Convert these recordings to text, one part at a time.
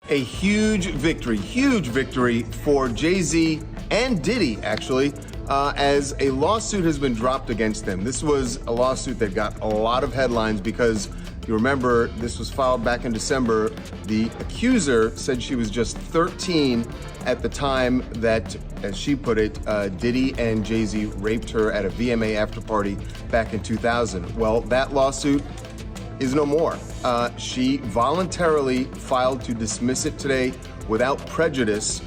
A huge victory for Jay-Z and Diddy, actually, as a lawsuit has been dropped against them. This was a lawsuit that got a lot of headlines because you remember this was filed back in December. The accuser said she was just 13 at the time that, as she put it, Diddy and Jay-Z raped her at a VMA after party back in 2000. Well, that lawsuit is no more. She voluntarily filed to dismiss it today without prejudice,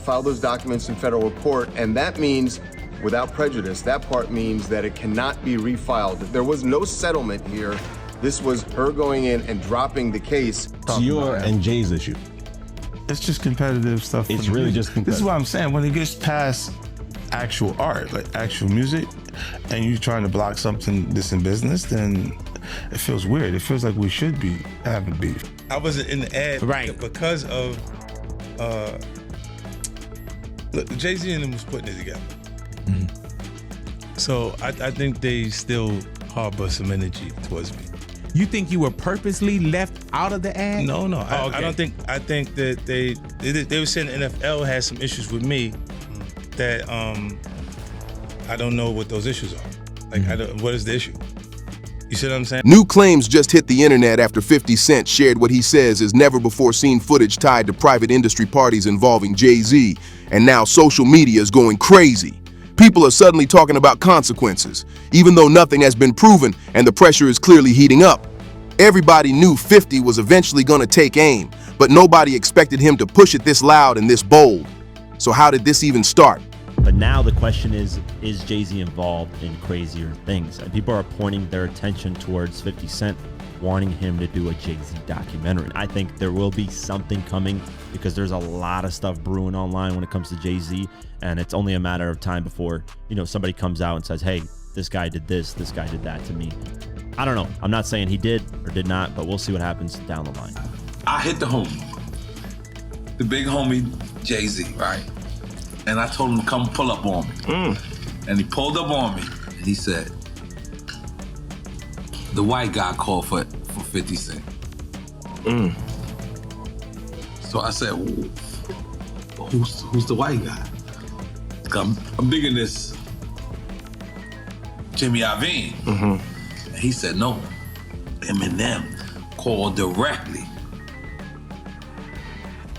filed those documents in federal court, and that means without prejudice. That part means that it cannot be refiled. There was no settlement here. This was her going in and dropping the case. It's your and Jay's issue. It's just competitive stuff. It's really just competitive. This is what I'm saying. When it gets past actual art, like actual music, and you're trying to block something that's in business, then it feels weird. It feels like we should be having beef. I wasn't in the ad because of look, Jay-Z and them was putting it together. Mm-hmm. So I think they still harbor some energy towards me. You think you were purposely left out of the ad? No. Okay. I don't think. I think that they were saying the NFL had some issues with me that I don't know what those issues are. Like, what is the issue? You see what I'm saying? New claims just hit the internet after 50 Cent shared what he says is never-before-seen footage tied to private industry parties involving Jay-Z, and now social media is going crazy. People are suddenly talking about consequences, even though nothing has been proven and the pressure is clearly heating up. Everybody knew 50 was eventually going to take aim, but nobody expected him to push it this loud and this bold. So how did this even start? But now the question is Jay-Z involved in crazier things? And people are pointing their attention towards 50 Cent, wanting him to do a Jay-Z documentary. I think there will be something coming because there's a lot of stuff brewing online when it comes to Jay-Z, and it's only a matter of time before, somebody comes out and says, hey, this guy did this guy did that to me. I don't know. I'm not saying he did or did not, but we'll see what happens down the line. I hit the homie, the big homie Jay-Z, right? And I told him to come pull up on me. And he pulled up on me and he said, the white guy called for 50 Cent. So I said, who's the white guy? I'm digging this Jimmy Iovine. And he said, no, Eminem called directly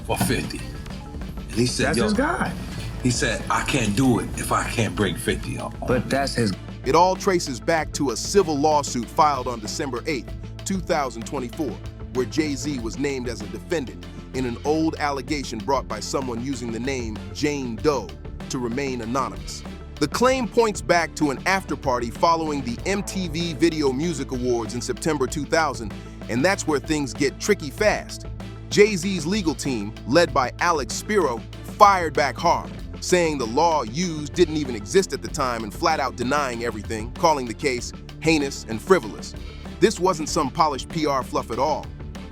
for 50. And he said, that's his guy. He said, I can't do it if I can't bring 50 up. But that's his. It all traces back to a civil lawsuit filed on December 8th, 2024, where Jay-Z was named as a defendant in an old allegation brought by someone using the name Jane Doe to remain anonymous. The claim points back to an after-party following the MTV Video Music Awards in September 2000, and that's where things get tricky fast. Jay-Z's legal team, led by Alex Spiro, fired back hard, saying the law used didn't even exist at the time and flat out denying everything, calling the case heinous and frivolous. This wasn't some polished PR fluff at all.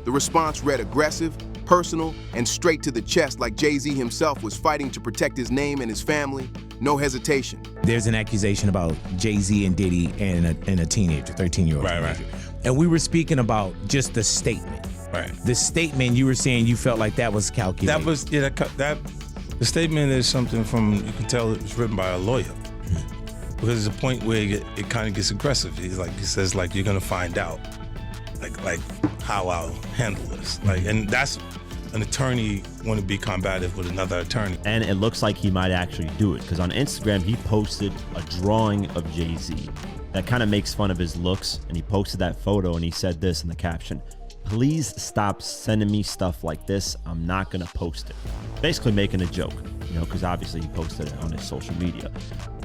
The response read aggressive, personal, and straight to the chest, like Jay-Z himself was fighting to protect his name and his family. No hesitation. There's an accusation about Jay-Z and Diddy and a teenager, 13-year-old teenager. And we were speaking about just the statement. Right. The statement, you were saying you felt like that was calculated. That was, the statement is something from, you can tell it was written by a lawyer. Because there's a point where it kind of gets aggressive. He says, you're gonna find out, like how I'll handle this. And that's an attorney want to be combative with another attorney. And it looks like he might actually do it, because on Instagram, he posted a drawing of Jay-Z that kind of makes fun of his looks, and he posted that photo and he said this in the caption: please stop sending me stuff like this. I'm not gonna post it. Basically making a joke, because obviously he posted it on his social media.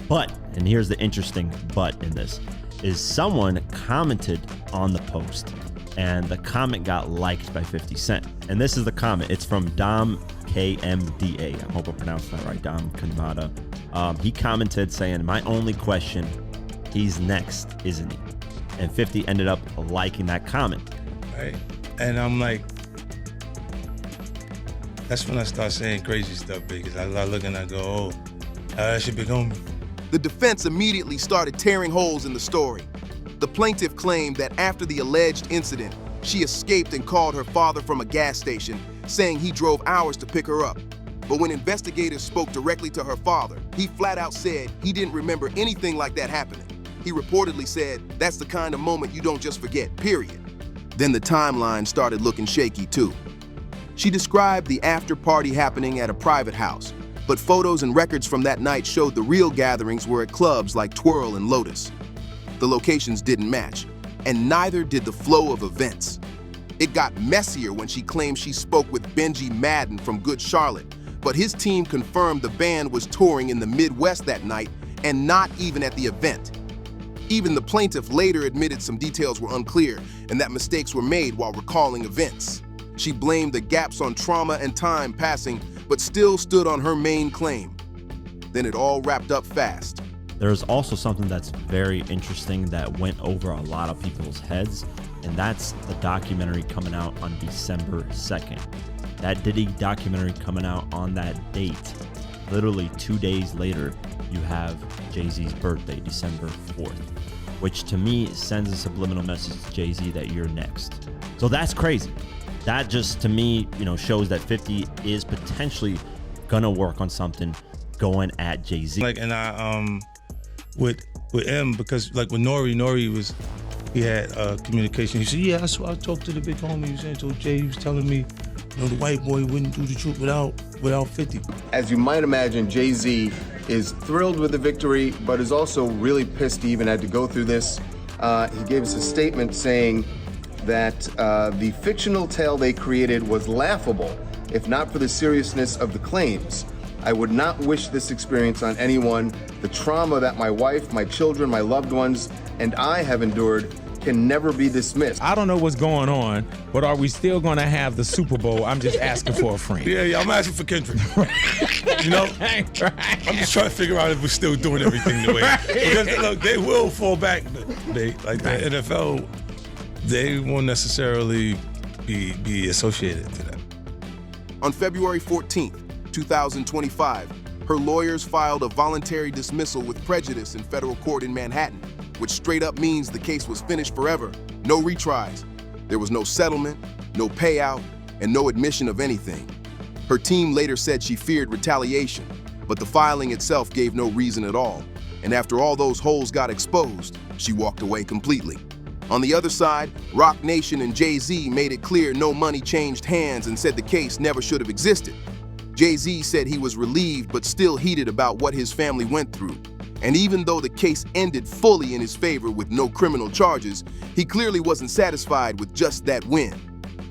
But, and here's the interesting but in this, is someone commented on the post and the comment got liked by 50 Cent. And this is the comment. It's from Dom KMDA. I hope I pronounced that right, Dom Kanmada. He commented saying, my only question, he's next, isn't he? And 50 ended up liking that comment. Right. And I'm like, that's when I start saying crazy stuff, because I look and I go, oh, that should be going. The defense immediately started tearing holes in the story. The plaintiff claimed that after the alleged incident, she escaped and called her father from a gas station, saying he drove hours to pick her up. But when investigators spoke directly to her father, he flat out said he didn't remember anything like that happening. He reportedly said, "That's the kind of moment you don't just forget, period." Then the timeline started looking shaky too. She described the after party happening at a private house, but photos and records from that night showed the real gatherings were at clubs like Twirl and Lotus. The locations didn't match, and neither did the flow of events. It got messier when she claimed she spoke with Benji Madden from Good Charlotte, but his team confirmed the band was touring in the Midwest that night and not even at the event. Even the plaintiff later admitted some details were unclear and that mistakes were made while recalling events. She blamed the gaps on trauma and time passing, but still stood on her main claim. Then it all wrapped up fast. There's also something that's very interesting that went over a lot of people's heads, and that's the documentary coming out on December 2nd. That Diddy documentary coming out on that date. Literally 2 days later, you have Jay-Z's birthday, December 4th, which to me sends a subliminal message to Jay-Z that you're next. So that's crazy. That just, to me, shows that 50 is potentially gonna work on something going at Jay-Z. Like, and I, with M, because like with Nori he had communication. He said, yeah, I talked to the big homie. He said, so Jay was telling me, the white boy wouldn't do the truth without 50. As you might imagine, Jay-Z is thrilled with the victory, but is also really pissed he even had to go through this. He gave us a statement saying that the fictional tale they created was laughable, if not for the seriousness of the claims. I would not wish this experience on anyone. The trauma that my wife, my children, my loved ones, and I have endured can never be dismissed. I don't know what's going on, but are we still going to have the Super Bowl? I'm just asking for a friend. Yeah, I'm asking for Kendrick. I'm just trying to figure out if we're still doing everything the way. Because look, they will fall back. The NFL, they won't necessarily be associated to that. On February 14th, 2025, her lawyers filed a voluntary dismissal with prejudice in federal court in Manhattan, which straight up means the case was finished forever. No retries. There was no settlement, no payout, and no admission of anything. Her team later said she feared retaliation, but the filing itself gave no reason at all. And after all those holes got exposed, she walked away completely. On the other side, Roc Nation and Jay-Z made it clear no money changed hands and said the case never should have existed. Jay-Z said he was relieved but still heated about what his family went through. And even though the case ended fully in his favor with no criminal charges, he clearly wasn't satisfied with just that win.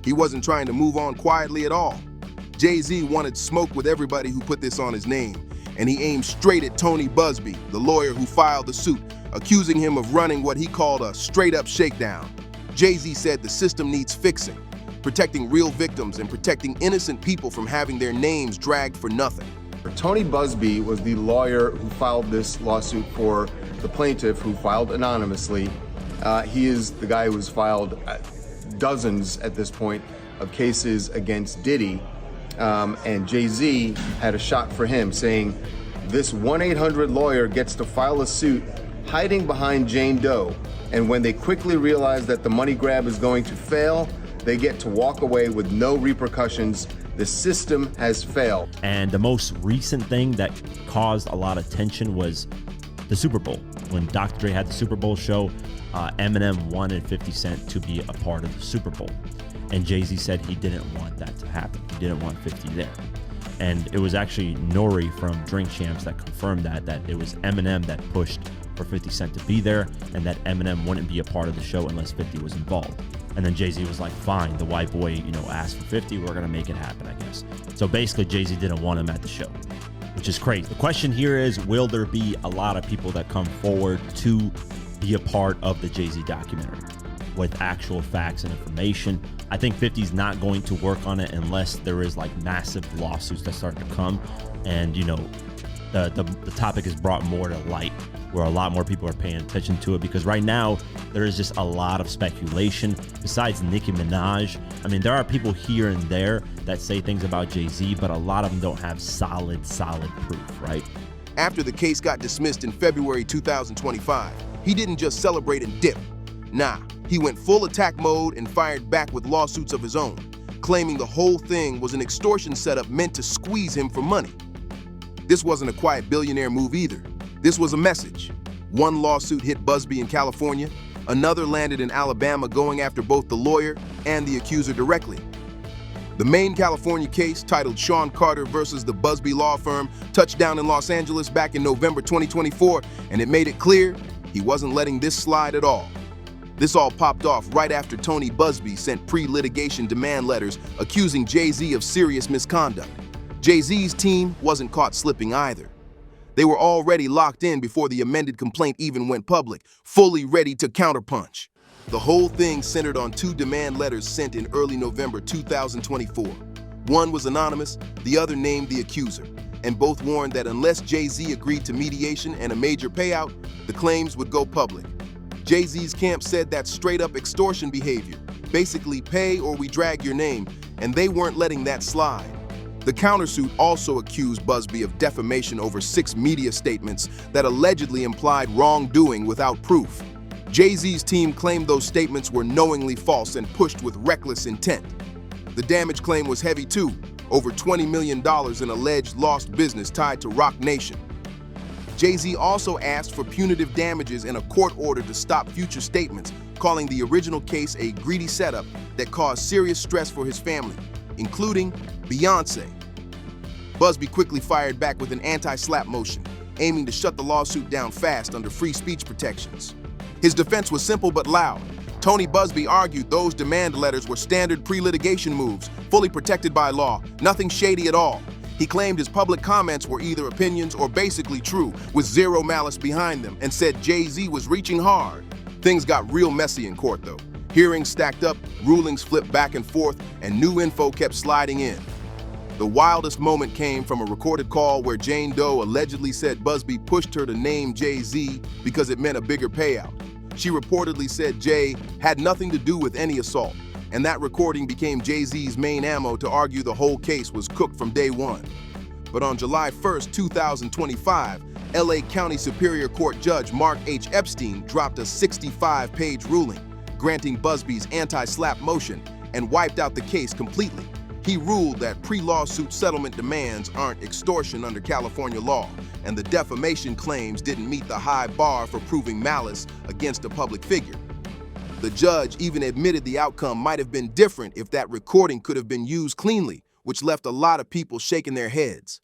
He wasn't trying to move on quietly at all. Jay-Z wanted smoke with everybody who put this on his name, and he aimed straight at Tony Busby, the lawyer who filed the suit, accusing him of running what he called a straight-up shakedown. Jay-Z said the system needs fixing, protecting real victims and protecting innocent people from having their names dragged for nothing. Tony Busby was the lawyer who filed this lawsuit for the plaintiff, who filed anonymously. He is the guy who's filed dozens at this point of cases against Diddy, and Jay-Z had a shot for him, saying this 1-800 lawyer gets to file a suit hiding behind Jane Doe, and when they quickly realize that the money grab is going to fail, they get to walk away with no repercussions. The system has failed. And the most recent thing that caused a lot of tension was the Super Bowl. When Dr. Dre had the Super Bowl show, Eminem wanted 50 Cent to be a part of the Super Bowl. And Jay-Z said he didn't want that to happen. He didn't want 50 there. And it was actually Nori from Drink Champs that confirmed that it was Eminem that pushed for 50 Cent to be there, and that Eminem wouldn't be a part of the show unless 50 was involved. And then Jay-Z was like, fine, the white boy, asked for 50, we're gonna make it happen, I guess. So basically Jay-Z didn't want him at the show, which is crazy. The question here is, will there be a lot of people that come forward to be a part of the Jay-Z documentary with actual facts and information? I think 50's not going to work on it unless there is like massive lawsuits that start to come, and the topic is brought more to light, where a lot more people are paying attention to it, because right now there is just a lot of speculation. Besides Nicki Minaj, I mean, there are people here and there that say things about Jay-Z, but a lot of them don't have solid proof, right? After the case got dismissed in February 2025, he didn't just celebrate and dip. Nah, he went full attack mode and fired back with lawsuits of his own. claiming the whole thing was an extortion setup meant to squeeze him for money. This wasn't a quiet billionaire move either. This was a message. One lawsuit hit Busby in California, another landed in Alabama going after both the lawyer and the accuser directly. The main California case, titled Sean Carter versus the Busby law firm, touched down in Los Angeles back in November 2024, and it made it clear he wasn't letting this slide at all. This all popped off right after Tony Busby sent pre-litigation demand letters accusing Jay-Z of serious misconduct. Jay-Z's team wasn't caught slipping either. They were already locked in before the amended complaint even went public, fully ready to counterpunch. The whole thing centered on two demand letters sent in early November 2024. One was anonymous, the other named the accuser, and both warned that unless Jay-Z agreed to mediation and a major payout, the claims would go public. Jay-Z's camp said that's straight-up extortion behavior, basically pay or we drag your name, and they weren't letting that slide. The countersuit also accused Busby of defamation over 6 media statements that allegedly implied wrongdoing without proof. Jay-Z's team claimed those statements were knowingly false and pushed with reckless intent. The damage claim was heavy too, over $20 million in alleged lost business tied to Roc Nation. Jay-Z also asked for punitive damages in a court order to stop future statements, calling the original case a greedy setup that caused serious stress for his family, including Beyonce. Busby quickly fired back with an anti-slap motion, aiming to shut the lawsuit down fast under free speech protections. His defense was simple but loud. Tony Busby argued those demand letters were standard pre-litigation moves, fully protected by law, nothing shady at all. He claimed his public comments were either opinions or basically true, with zero malice behind them, and said Jay-Z was reaching hard. Things got real messy in court though. Hearings stacked up, rulings flipped back and forth, and new info kept sliding in. The wildest moment came from a recorded call where Jane Doe allegedly said Busby pushed her to name Jay-Z because it meant a bigger payout. She reportedly said Jay had nothing to do with any assault, and that recording became Jay-Z's main ammo to argue the whole case was cooked from day one. But on July 1st, 2025, LA County Superior Court Judge Mark H. Epstein dropped a 65-page ruling, granting Busby's anti-slap motion, and wiped out the case completely. He ruled that pre-lawsuit settlement demands aren't extortion under California law, and the defamation claims didn't meet the high bar for proving malice against a public figure. The judge even admitted the outcome might have been different if that recording could have been used cleanly, which left a lot of people shaking their heads.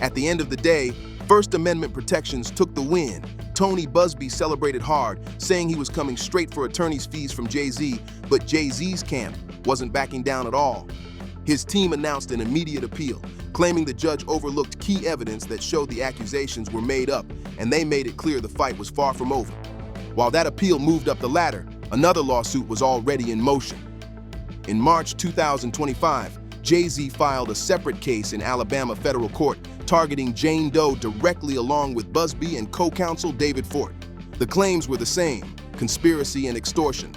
At the end of the day, First Amendment protections took the win. Tony Busby celebrated hard, saying he was coming straight for attorney's fees from Jay-Z, but Jay-Z's camp wasn't backing down at all. His team announced an immediate appeal, claiming the judge overlooked key evidence that showed the accusations were made up, and they made it clear the fight was far from over. While that appeal moved up the ladder, another lawsuit was already in motion. In March 2025, Jay-Z filed a separate case in Alabama federal court, targeting Jane Doe directly along with Busby and co-counsel David Fort. The claims were the same, conspiracy and extortion.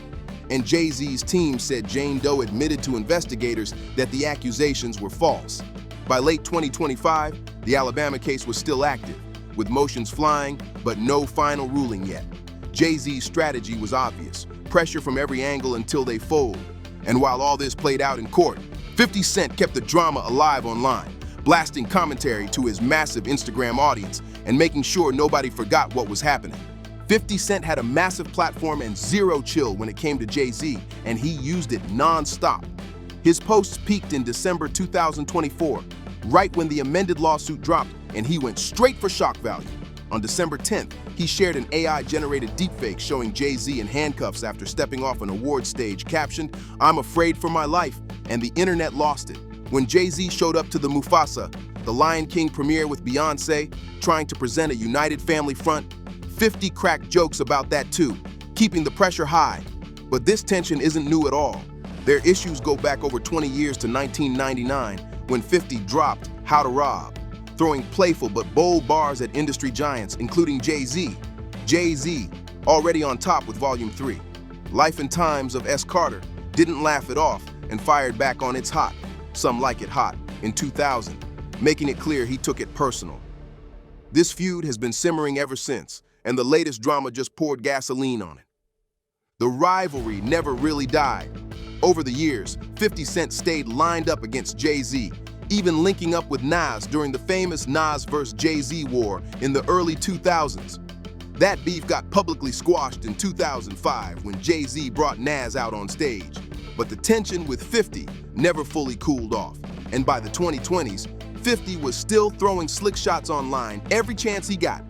And Jay-Z's team said Jane Doe admitted to investigators that the accusations were false. By late 2025, the Alabama case was still active, with motions flying, but no final ruling yet. Jay-Z's strategy was obvious, pressure from every angle until they fold. And while all this played out in court, 50 Cent kept the drama alive online, blasting commentary to his massive Instagram audience and making sure nobody forgot what was happening. 50 Cent had a massive platform and zero chill when it came to Jay-Z, and he used it non-stop. His posts peaked in December 2024, right when the amended lawsuit dropped, and he went straight for shock value. On December 10th, he shared an AI-generated deepfake showing Jay-Z in handcuffs after stepping off an award stage, captioned, "I'm afraid for my life," and the internet lost it. When Jay-Z showed up to the Mufasa, the Lion King premiere with Beyonce, trying to present a united family front, 50 cracked jokes about that too, keeping the pressure high. But this tension isn't new at all. Their issues go back over 20 years to 1999, when 50 dropped How to Rob, throwing playful but bold bars at industry giants, including Jay-Z. Jay-Z, already on top with Volume 3. Life and Times of S. Carter didn't laugh it off and fired back on It's Hot, Some Like It Hot, in 2000, making it clear he took it personal. This feud has been simmering ever since, and the latest drama just poured gasoline on it. The rivalry never really died. Over the years, 50 Cent stayed lined up against Jay-Z, even linking up with Nas during the famous Nas vs. Jay-Z war in the early 2000s. That beef got publicly squashed in 2005 when Jay-Z brought Nas out on stage. But the tension with 50 never fully cooled off. And by the 2020s, 50 was still throwing slick shots online every chance he got.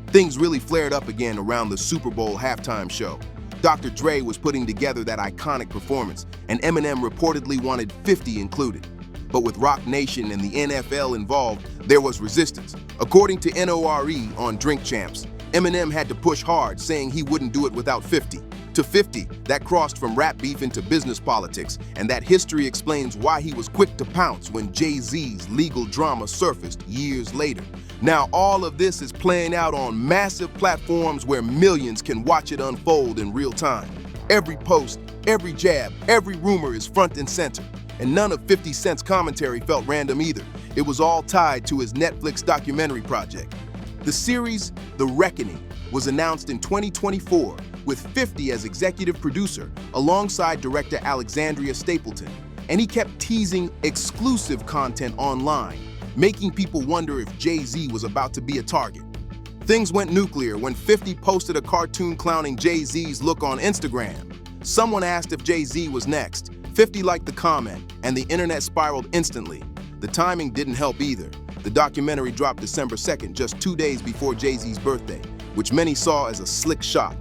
Things really flared up again around the Super Bowl halftime show. Dr. Dre was putting together that iconic performance, and Eminem reportedly wanted 50 included. But with Roc Nation and the NFL involved, there was resistance. According to NORE on Drink Champs, Eminem had to push hard, saying he wouldn't do it without 50. To 50, that crossed from rap beef into business politics, and that history explains why he was quick to pounce when Jay-Z's legal drama surfaced years later. Now all of this is playing out on massive platforms where millions can watch it unfold in real time. Every post, every jab, every rumor is front and center. And none of 50 Cent's commentary felt random either. It was all tied to his Netflix documentary project. The series, The Reckoning, was announced in 2024 with 50 as executive producer alongside director Alexandria Stapleton. And he kept teasing exclusive content online, making people wonder if Jay-Z was about to be a target. Things went nuclear when 50 posted a cartoon clowning Jay-Z's look on Instagram. Someone asked if Jay-Z was next. 50 liked the comment, and the internet spiraled instantly. The timing didn't help either. The documentary dropped December 2nd, just 2 days before Jay-Z's birthday, which many saw as a slick shot.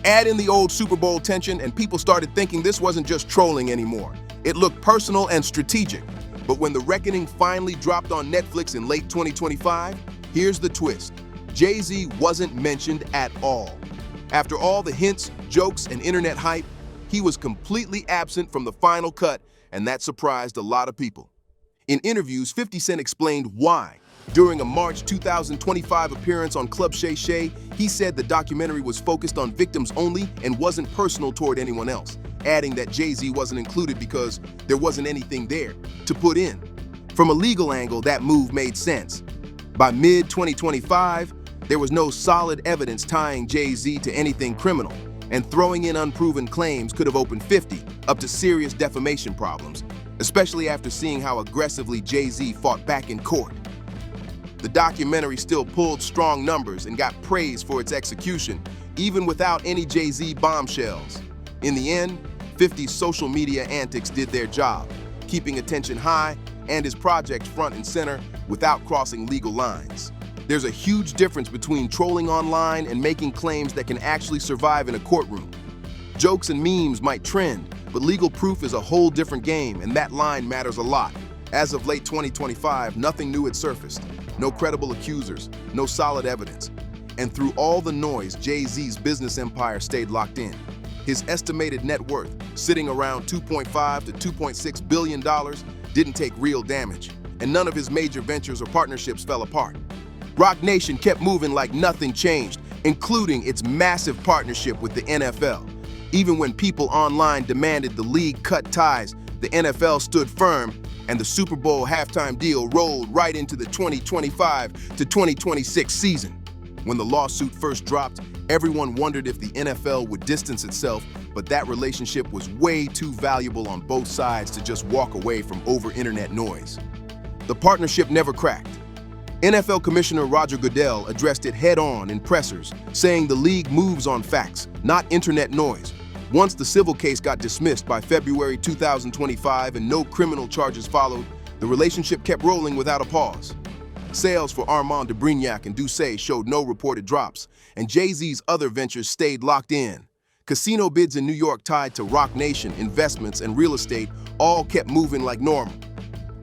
Add in the old Super Bowl tension, and people started thinking this wasn't just trolling anymore. It looked personal and strategic. But when The Reckoning finally dropped on Netflix in late 2025, here's the twist. Jay-Z wasn't mentioned at all. After all the hints, jokes, and internet hype, he was completely absent from the final cut, and that surprised a lot of people. In interviews, 50 Cent explained why. During a March 2025 appearance on Club Shay Shay, he said the documentary was focused on victims only and wasn't personal toward anyone else, adding that Jay-Z wasn't included because there wasn't anything there to put in. From a legal angle, that move made sense. By mid-2025, there was no solid evidence tying Jay-Z to anything criminal, and throwing in unproven claims could have opened 50 up to serious defamation problems, especially after seeing how aggressively Jay-Z fought back in court. The documentary still pulled strong numbers and got praise for its execution, even without any Jay-Z bombshells. In the end, 50's social media antics did their job, keeping attention high and his project front and center without crossing legal lines. There's a huge difference between trolling online and making claims that can actually survive in a courtroom. Jokes and memes might trend, but legal proof is a whole different game, and that line matters a lot. As of late 2025, nothing new had surfaced. No credible accusers, no solid evidence. And through all the noise, Jay-Z's business empire stayed locked in. His estimated net worth, sitting around $2.5 to $2.6 billion, didn't take real damage, and none of his major ventures or partnerships fell apart. Roc Nation kept moving like nothing changed, including its massive partnership with the NFL. Even when people online demanded the league cut ties, the NFL stood firm, and the Super Bowl halftime deal rolled right into the 2025 to 2026 season. When the lawsuit first dropped, everyone wondered if the NFL would distance itself, but that relationship was way too valuable on both sides to just walk away from over-internet noise. The partnership never cracked. NFL Commissioner Roger Goodell addressed it head-on in pressers, saying the league moves on facts, not internet noise. Once the civil case got dismissed by February 2025 and no criminal charges followed, the relationship kept rolling without a pause. Sales for Armand de Brignac and Doucet showed no reported drops, and Jay-Z's other ventures stayed locked in. Casino bids in New York tied to Roc Nation, investments, and real estate all kept moving like normal.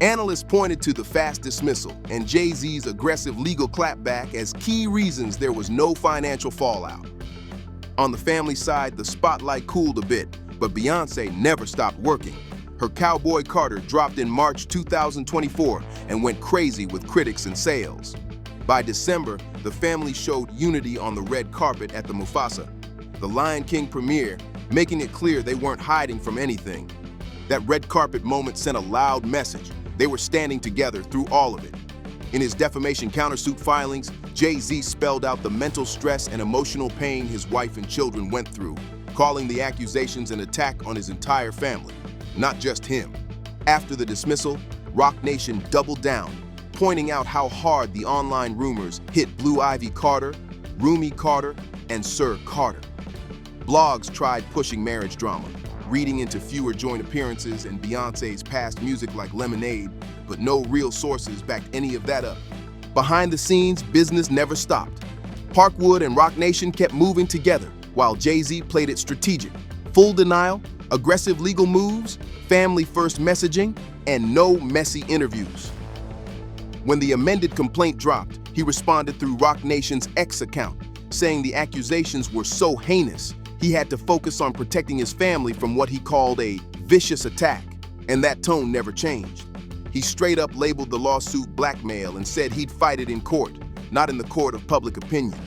Analysts pointed to the fast dismissal and Jay-Z's aggressive legal clapback as key reasons there was no financial fallout. On the family side, the spotlight cooled a bit, but Beyoncé never stopped working. Her Cowboy Carter dropped in March 2024 and went crazy with critics and sales. By December, the family showed unity on the red carpet at the Mufasa, the Lion King premiere, making it clear they weren't hiding from anything. That red carpet moment sent a loud message. They were standing together through all of it. In his defamation countersuit filings, Jay-Z spelled out the mental stress and emotional pain his wife and children went through. calling the accusations an attack on his entire family, not just him. After the dismissal, Roc Nation doubled down, pointing out how hard the online rumors hit Blue Ivy Carter, Rumi Carter, and Sir Carter. Blogs tried pushing marriage drama, reading into fewer joint appearances and Beyoncé's past music like Lemonade, but no real sources backed any of that up. Behind the scenes, business never stopped. Parkwood and Roc Nation kept moving together, while Jay-Z played it strategic. Full denial, aggressive legal moves, family-first messaging, and no messy interviews. When the amended complaint dropped, he responded through Roc Nation's X account, saying the accusations were so heinous, he had to focus on protecting his family from what he called a vicious attack, and that tone never changed. He straight up labeled the lawsuit blackmail and said he'd fight it in court, not in the court of public opinion.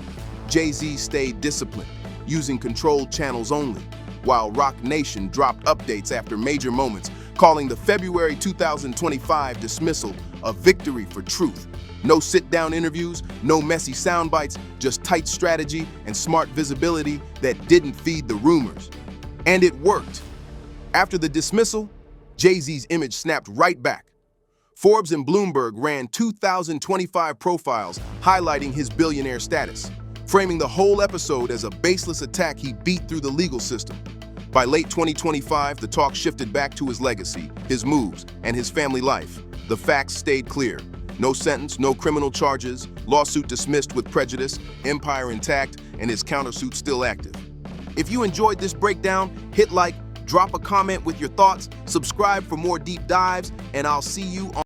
Jay-Z stayed disciplined, using controlled channels only, while Roc Nation dropped updates after major moments, calling the February 2025 dismissal a victory for truth. No sit-down interviews, no messy sound bites, just tight strategy and smart visibility that didn't feed the rumors. And it worked. After the dismissal, Jay-Z's image snapped right back. Forbes and Bloomberg ran 2025 profiles highlighting his billionaire status, framing the whole episode as a baseless attack he beat through the legal system. By late 2025, the talk shifted back to his legacy, his moves, and his family life. The facts stayed clear. No sentence, no criminal charges, lawsuit dismissed with prejudice, empire intact, and his countersuit still active. If you enjoyed this breakdown, hit like, drop a comment with your thoughts, subscribe for more deep dives, and I'll see you on